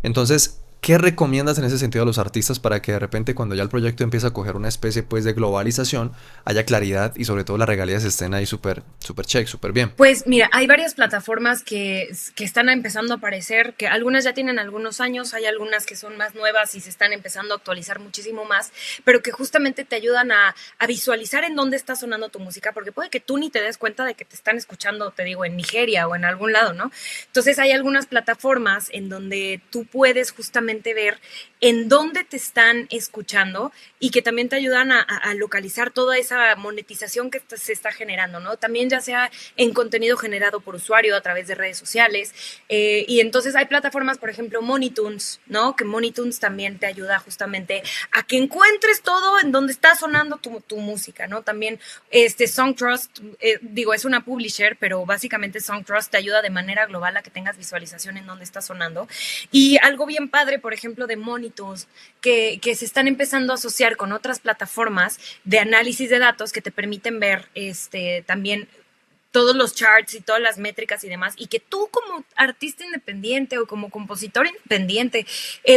Entonces, ¿qué recomiendas en ese sentido a los artistas para que de repente cuando ya el proyecto empieza a coger una especie pues de globalización, haya claridad y sobre todo las regalías estén ahí súper, súper check, súper bien? Pues mira, hay varias plataformas que están empezando a aparecer, que algunas ya tienen algunos años, hay algunas que son más nuevas y se están empezando a actualizar muchísimo más, pero que justamente te ayudan a visualizar en dónde está sonando tu música, porque puede que tú ni te des cuenta de que te están escuchando, te digo, en Nigeria o en algún lado, ¿no? Entonces hay algunas plataformas en donde tú puedes justamente ver en dónde te están escuchando y que también te ayudan a localizar toda esa monetización que se está generando, ¿no? También ya sea en contenido generado por usuario a través de redes sociales. Y entonces hay plataformas, por ejemplo, Monitunes, ¿no? Que Monitunes también te ayuda justamente a que encuentres todo en donde está sonando tu música, ¿no? También Songtrust, digo, es una publisher, pero básicamente Songtrust te ayuda de manera global a que tengas visualización en donde está sonando. Y algo bien padre, por ejemplo, de Monitunes, que se están empezando a asociar con otras plataformas de análisis de datos que te permiten ver también todos los charts y todas las métricas y demás, y que tú como artista independiente o como compositor independiente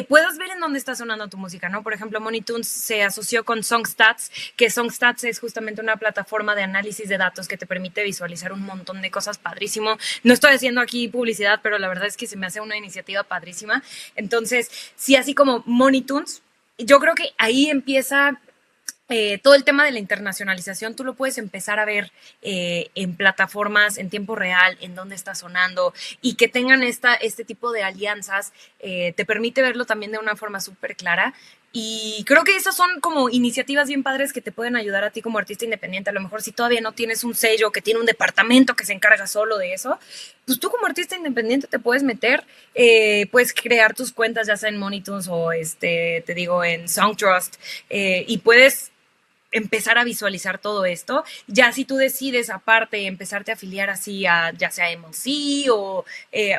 puedas ver en dónde está sonando tu música, ¿no? Por ejemplo, Monitunes se asoció con Songstats, que Songstats es justamente una plataforma de análisis de datos que te permite visualizar un montón de cosas padrísimo. No estoy haciendo aquí publicidad, pero la verdad es que se me hace una iniciativa padrísima. Entonces, sí, así como Monitunes, yo creo que ahí empieza todo el tema de la internacionalización. Tú lo puedes empezar a ver en plataformas en tiempo real, en dónde está sonando, y que tengan este tipo de alianzas, te permite verlo también de una forma súper clara. Y creo que esas son como iniciativas bien padres que te pueden ayudar a ti como artista independiente. A lo mejor si todavía no tienes un sello que tiene un departamento que se encarga solo de eso, pues tú como artista independiente te puedes meter, puedes crear tus cuentas ya sea en Monitunes o te digo en Songtrust, y puedes empezar a visualizar todo esto. Ya si tú decides aparte empezarte a afiliar así a ya sea MLC o,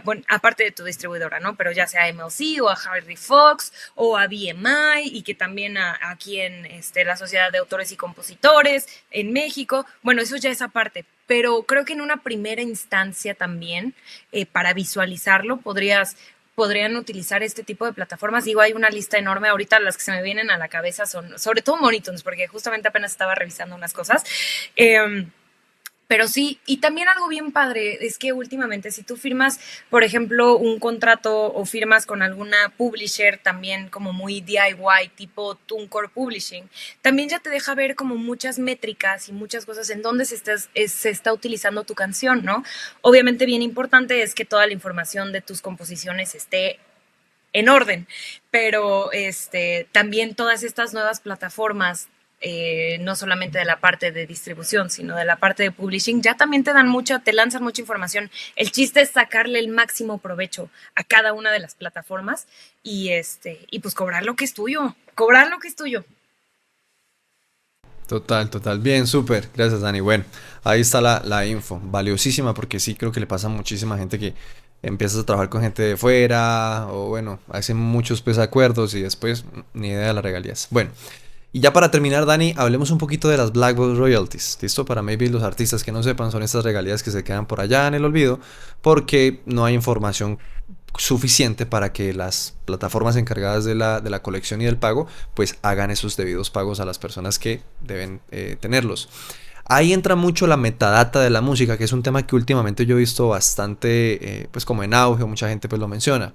bueno, aparte de tu distribuidora, ¿no? Pero ya sea a MLC o a Harry Fox o a BMI y que también aquí en la Sociedad de Autores y Compositores en México, bueno, eso ya es aparte. Pero creo que en una primera instancia también, para visualizarlo, podrían utilizar este tipo de plataformas. Digo, hay una lista enorme. Ahorita las que se me vienen a la cabeza son, sobre todo Monitunes, porque justamente apenas estaba revisando unas cosas. Eh, Pero sí, y también algo bien padre es que últimamente si tú firmas, por ejemplo, un contrato o firmas con alguna publisher también como muy DIY, tipo TuneCore Publishing, también ya te deja ver como muchas métricas y muchas cosas en donde se está utilizando tu canción, ¿no? Obviamente bien importante es que toda la información de tus composiciones esté en orden, pero también todas estas nuevas plataformas, no solamente de la parte de distribución, sino de la parte de publishing, ya también te lanzan mucha información. El chiste es sacarle el máximo provecho a cada una de las plataformas y pues cobrar lo que es tuyo, cobrar lo que es tuyo. Total, total. Bien, súper. Gracias, Dani. Bueno, ahí está la info. Valiosísima porque sí creo que le pasa a muchísima gente que empiezas a trabajar con gente de fuera o bueno, hacen muchos pues acuerdos y después ni idea de las regalías. Bueno, y ya para terminar, Dani, hablemos un poquito de las Black Box Royalties. ¿Listo? Para maybe los artistas que no sepan, son estas regalías que se quedan por allá en el olvido porque no hay información suficiente para que las plataformas encargadas de la colección y del pago pues hagan esos debidos pagos a las personas que deben tenerlos. Ahí entra mucho la metadata de la música, que es un tema que últimamente yo he visto bastante pues como en auge, mucha gente pues lo menciona.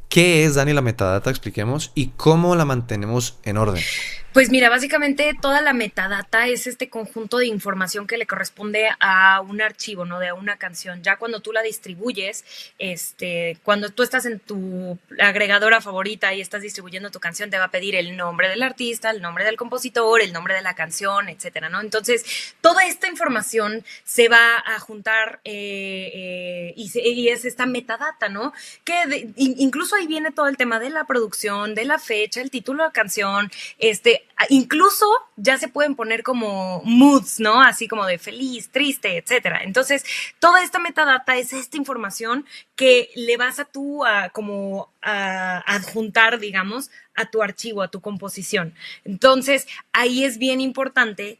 ¿Qué es, Dani, la metadata? Expliquemos y cómo la mantenemos en orden. Pues mira, básicamente toda la metadata es este conjunto de información que le corresponde a un archivo, ¿no? De una canción. Ya cuando tú la distribuyes, cuando tú estás en tu agregadora favorita y estás distribuyendo tu canción, te va a pedir el nombre del artista, el nombre del compositor, el nombre de la canción, etcétera, ¿no? Entonces, toda esta información se va a juntar y es esta metadata, ¿no? Incluso ahí viene todo el tema de la producción, de la fecha, el título de la canción, incluso ya se pueden poner como moods, ¿no? Así como de feliz, triste, etcétera. Entonces, toda esta metadata es esta información que le vas a tú a adjuntar, digamos, a tu archivo, a tu composición. Entonces, ahí es bien importante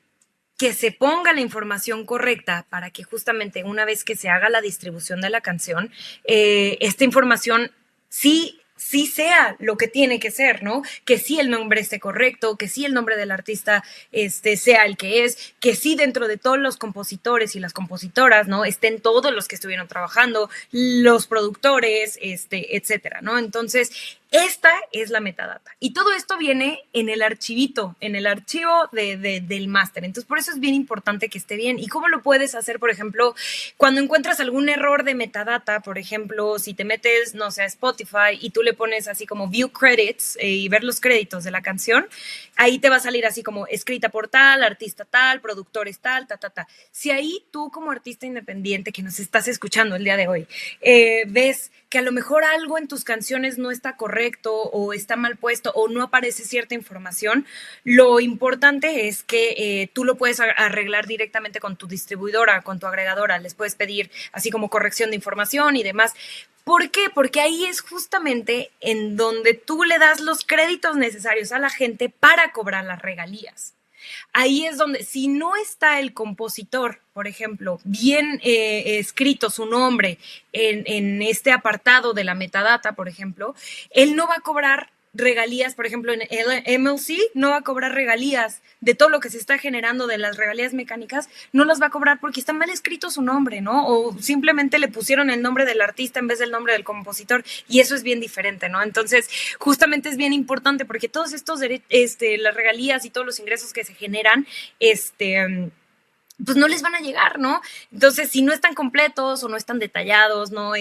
que se ponga la información correcta para que justamente una vez que se haga la distribución de la canción, esta información sí sea lo que tiene que ser, ¿no? Que sí el nombre esté correcto, que sí el nombre del artista sea el que es, que sí dentro de todos los compositores y las compositoras, ¿no? Estén todos los que estuvieron trabajando, los productores, etcétera, ¿no? Entonces, esta es la metadata. Y todo esto viene en el archivito, en el archivo del máster. Entonces, por eso es bien importante que esté bien. ¿Y cómo lo puedes hacer, por ejemplo, cuando encuentras algún error de metadata? Por ejemplo, si te metes, no sé, a Spotify y tú le pones así como View Credits y ver los créditos de la canción, ahí te va a salir así como escrita por tal, artista tal, productores tal, ta. Si ahí tú como artista independiente que nos estás escuchando el día de hoy, ves que a lo mejor algo en tus canciones no está correcto o está mal puesto o no aparece cierta información, lo importante es que tú lo puedes arreglar directamente con tu distribuidora, con tu agregadora, les puedes pedir así como corrección de información y demás. ¿Por qué? Porque ahí es justamente en donde tú le das los créditos necesarios a la gente para cobrar las regalías. Ahí es donde, si no está el compositor, por ejemplo, bien escrito su nombre en este apartado de la metadata, por ejemplo, él no va a cobrar regalías, por ejemplo, en el MLC no va a cobrar regalías de todo lo que se está generando de las regalías mecánicas, no las va a cobrar porque está mal escrito su nombre, ¿no? O simplemente le pusieron el nombre del artista en vez del nombre del compositor y eso es bien diferente, ¿no? Entonces, justamente es bien importante porque todos estos las regalías y todos los ingresos que se generan, pues no les van a llegar, ¿no? Entonces, si no están completos o no están detallados, ¿no?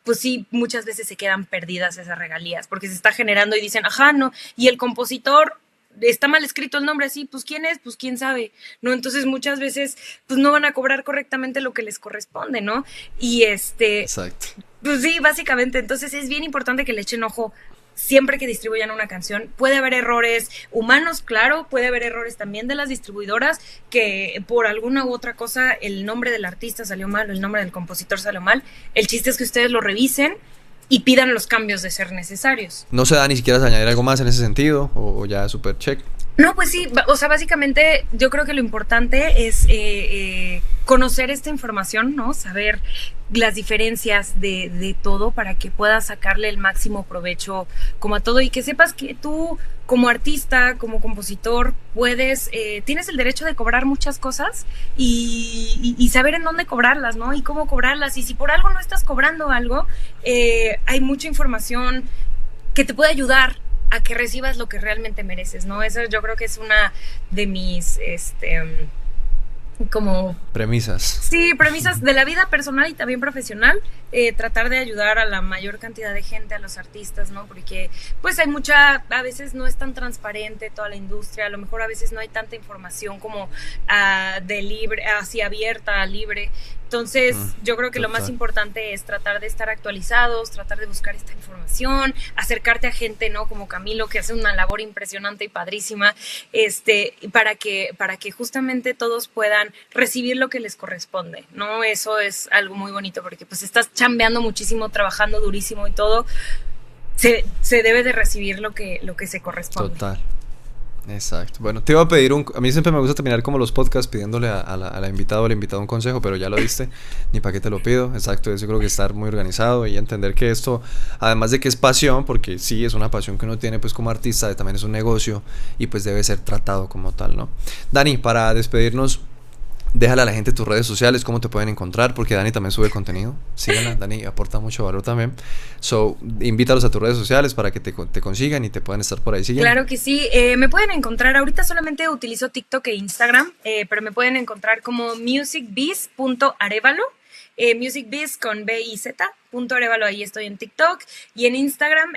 Pues sí, muchas veces se quedan perdidas esas regalías porque se está generando y dicen, ajá, no, y el compositor está mal escrito el nombre así, pues quién es, pues quién sabe, ¿no? Entonces muchas veces pues no van a cobrar correctamente lo que les corresponde, ¿no? Y Exacto. pues sí, básicamente, entonces es bien importante que le echen ojo siempre que distribuyan una canción. Puede haber errores humanos, claro, puede haber errores también de las distribuidoras que por alguna u otra cosa el nombre del artista salió mal o el nombre del compositor salió mal. El chiste es que ustedes lo revisen y pidan los cambios de ser necesarios. No sé, Dani, si quieres añadir algo más en ese sentido o ya super check. No, pues sí, o sea, básicamente yo creo que lo importante es conocer esta información, ¿no? Saber las diferencias de todo para que puedas sacarle el máximo provecho como a todo y que sepas que tú como artista, como compositor, tienes el derecho de cobrar muchas cosas y saber en dónde cobrarlas, ¿no? Y cómo cobrarlas. Y si por algo no estás cobrando algo, hay mucha información que te puede ayudar a que recibas lo que realmente mereces, ¿no? Eso yo creo que es una de mis, como Premisas. sí, premisas de la vida personal y también profesional, tratar de ayudar a la mayor cantidad de gente, a los artistas, ¿no? Porque pues hay a veces no es tan transparente toda la industria, a lo mejor a veces no hay tanta información como de libre, así abierta, libre. Entonces, yo creo que lo más Total. importante es tratar de estar actualizados, tratar de buscar esta información, acercarte a gente, ¿no? Como Camilo, que hace una labor impresionante y padrísima, para que justamente todos puedan recibir lo que les corresponde, ¿no? Eso es algo muy bonito porque pues estás chambeando muchísimo, trabajando durísimo y todo, se debe de recibir lo que se corresponde. Total. Exacto. Bueno, te iba a pedir a mí siempre me gusta terminar como los podcasts pidiéndole a la invitada o al invitado un consejo, pero ya lo diste, ni para qué te lo pido. Exacto, yo creo que estar muy organizado y entender que esto, además de que es pasión, porque sí, es una pasión que uno tiene pues como artista, también es un negocio y pues debe ser tratado como tal, ¿no? Dani, para despedirnos, déjale a la gente tus redes sociales, cómo te pueden encontrar, porque Dani también sube contenido. Síganla, Dani aporta mucho valor también. So, invítalos a tus redes sociales para que te consigan y te puedan estar por ahí siguiendo. Claro que sí, me pueden encontrar, ahorita solamente utilizo TikTok e Instagram, pero me pueden encontrar como musicbiz.arevalo, musicbiz con B y Z, .arevalo, ahí estoy en TikTok y en Instagram,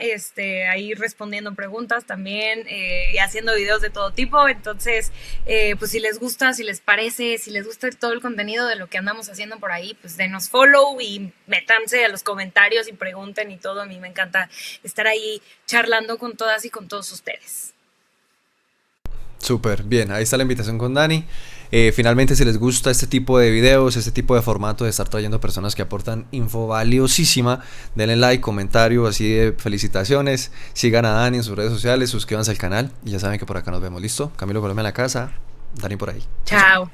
ahí respondiendo preguntas también, y haciendo videos de todo tipo. Entonces, pues si les gusta, si les parece, si les gusta todo el contenido de lo que andamos haciendo por ahí, pues denos follow y métanse a los comentarios y pregunten y todo. A mí me encanta estar ahí charlando con todas y con todos ustedes. Súper, bien, ahí está la invitación con Dani. Finalmente, si les gusta este tipo de videos, este tipo de formato de estar trayendo personas que aportan info valiosísima, denle like, comentario, así de felicitaciones. Sigan a Dani en sus redes sociales, suscríbanse al canal y ya saben que por acá nos vemos. ¿Listo? Camilo Colombia en la casa, Dani por ahí. Chao.